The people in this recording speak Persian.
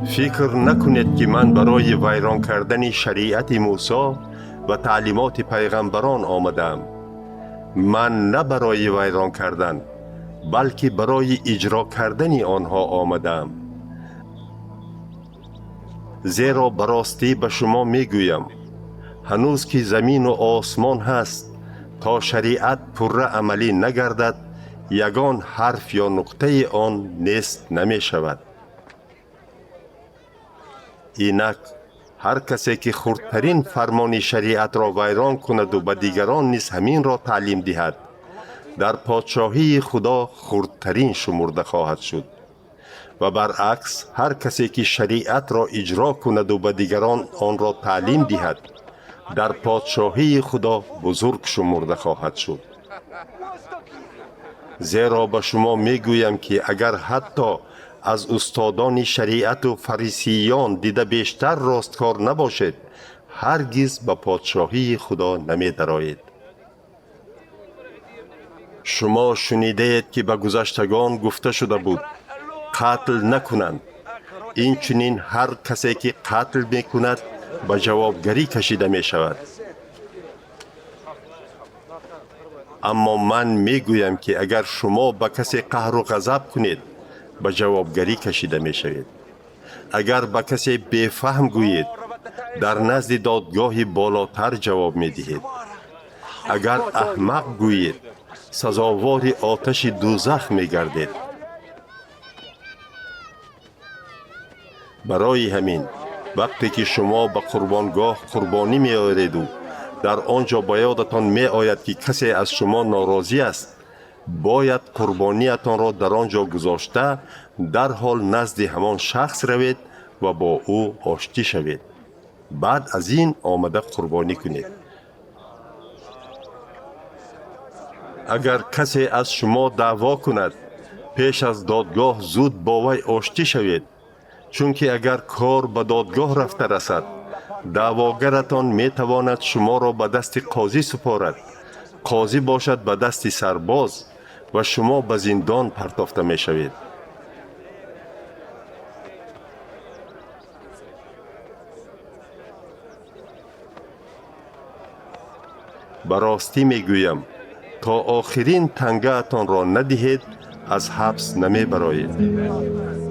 فکر نکنید که من برای ویران کردن شریعت موسی و تعلیمات پیغمبران آمدم. من نه برای ویران کردن بلکه برای اجرا کردن آنها آمدم. زیرا براستی به شما میگویم هنوز که زمین و آسمان هست تا شریعت پره عملی نگردد یگان حرف یا نقطه آن نیست نمی شود. اینک هر کسی که خردترین فرمان شریعت را ویران کند و به دیگران نیز همین را تعلیم دهد در پادشاهی خدا خردترین شمرده خواهد شد و برعکس هر کسی که شریعت را اجرا کند و به دیگران آن را تعلیم دهد در پادشاهی خدا بزرگ شمرده خواهد شد. زیرا به شما میگویم که اگر حتی از استادان شریعت و فریسیان دیده بیشتر راستکار نباشد هرگز به پادشاهی خدا نمی درآیید. شما شنیده اید که به گذشتگان گفته شده بود قتل نکنند. این چنین هر کسی که قتل میکند به جوابگری کشیده می شود. اما من میگویم که اگر شما به کسی قهر و غضب کنید به جوابگری کشیده می شوید. اگر به کسی بیفهم گویید در نزد دادگاه بالاتر جواب می دهید. اگر احمق گویید سزاوار آتش دوزخ می گردید. برای همین وقتی که شما به قربانگاه قربانی می آورید و در آنجا به یادتان می آید که کسی از شما ناراضی است باید قربانیتان را در آنجا گذاشته در حال نزد همان شخص روید و با او آشتی شوید. بعد از این آمده قربانی کنید. اگر کسی از شما دعوا کند پیش از دادگاه زود با وی آشتی شوید، چون که اگر کار به دادگاه رفته رسد دعواگرتان می تواند شما را به دست قاضی سپارد. قاضی باشد به دست سرباز و شما به زندان پرتافته می شوید. براستی می گویم تا آخرین تنگه اتان را ندهید از حبس نمی برایید.